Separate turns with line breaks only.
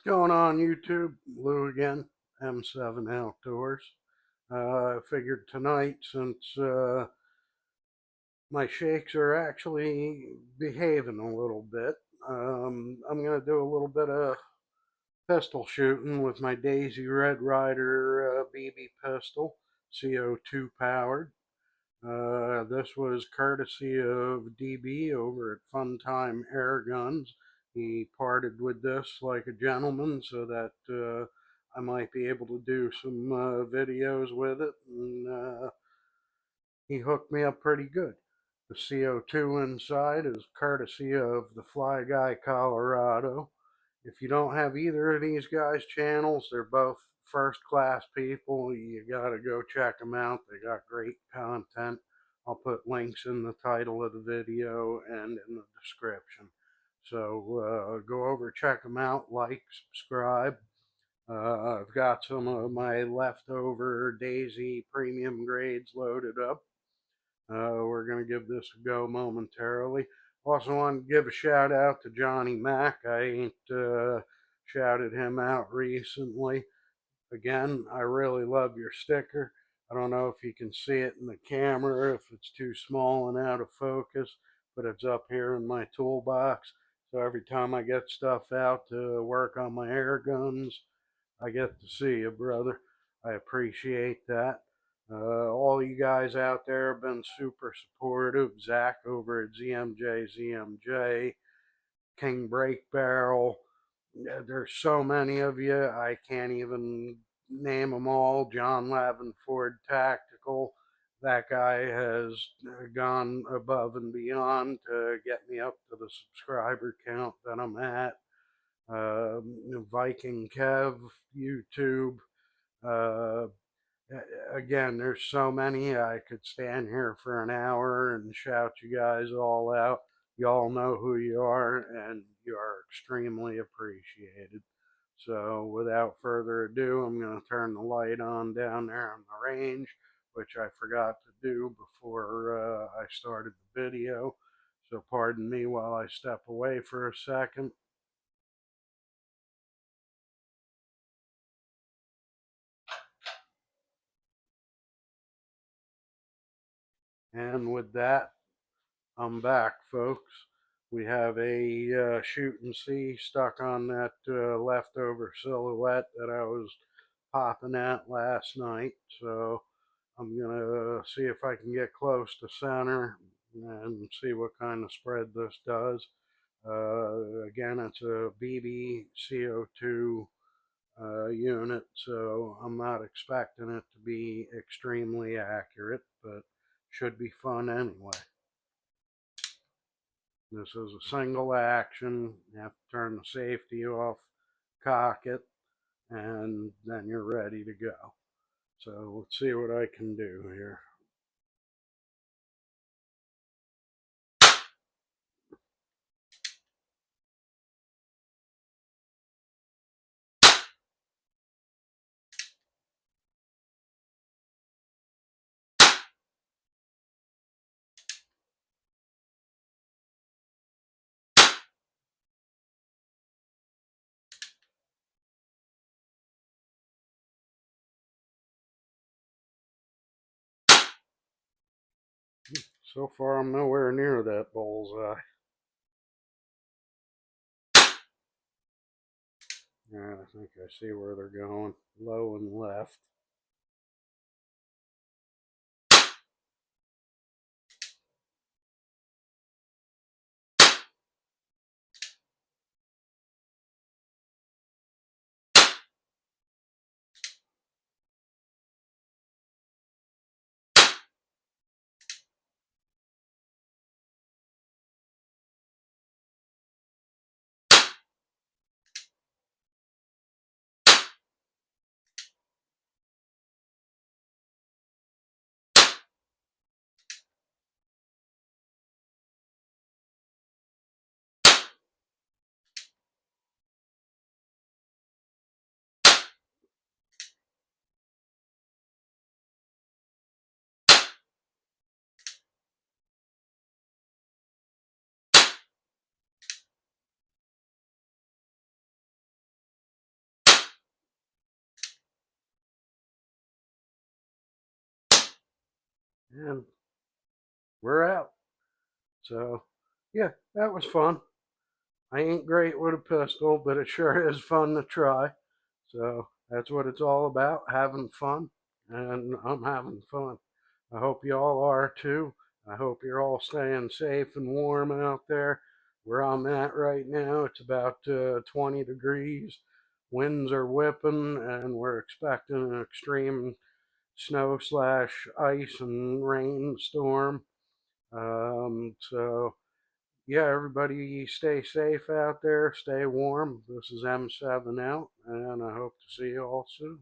Going on YouTube? Lou again, M7 Outdoors. I figured tonight, since my shakes are actually behaving a little bit, I'm going to do a little bit of pistol shooting with my Daisy Red Ryder BB pistol, CO2 powered. This was courtesy of DB over at Funtime Air Guns. He parted with this like a gentleman so that I might be able to do some videos with it, and he hooked me up pretty good. The CO2 inside is courtesy of the Fly Guy Colorado. If you don't have either of these guys' channels, they're both first class people. You got to go check them out. They got great content. I'll put links in the title of the video and in the description. So go over, check them out, like, subscribe. I've got some of my leftover Daisy premium grades loaded up. We're going to give this a go momentarily. Also, want to give a shout out to Johnny Mac. I ain't shouted him out recently. Again, I really love your sticker. I don't know if you can see it in the camera, if it's too small and out of focus, but it's up here in my toolbox. So every time I get stuff out to work on my air guns, I get to see you, brother. I appreciate that. All you guys out there have been super supportive. Zach over at ZMJ, King Break Barrel. There's so many of you, I can't even name them all. John Lavin Ford Tactical. That guy has gone above and beyond to get me up to the subscriber count that I'm at. Viking Kev, YouTube. Uh, Again, there's so many. I could stand here for an hour and shout you guys all out. You all know who you are, and you are extremely appreciated. So, without further ado, I'm going to turn the light on down there on the range, which I forgot to do before I started the video. So, pardon me while I step away for a second. And with that, I'm back, folks. We have a shoot and see stuck on that leftover silhouette that I was popping at last night. So I'm going to see if I can get close to center and see what kind of spread this does. Again, it's a BB CO2 unit, so I'm not expecting it to be extremely accurate, but should be fun anyway. This is a single action. You have to turn the safety off, cock it, and then you're ready to go. So let's see what I can do here. So far, I'm nowhere near that bullseye. Yeah, I think I see where they're going. Low and left. and we're out. So, yeah, that was fun. I ain't great with a pistol, but it sure is fun to try. So that's what it's all about, having fun. And I'm having fun. I hope you all are too. I hope you're all staying safe and warm out there. Where I'm at right now, it's about 20 degrees. Winds are whipping, and we're expecting an extreme snow slash ice and rain storm. So yeah, everybody stay safe out there, stay warm. This is M7 out, and I hope to see you all soon.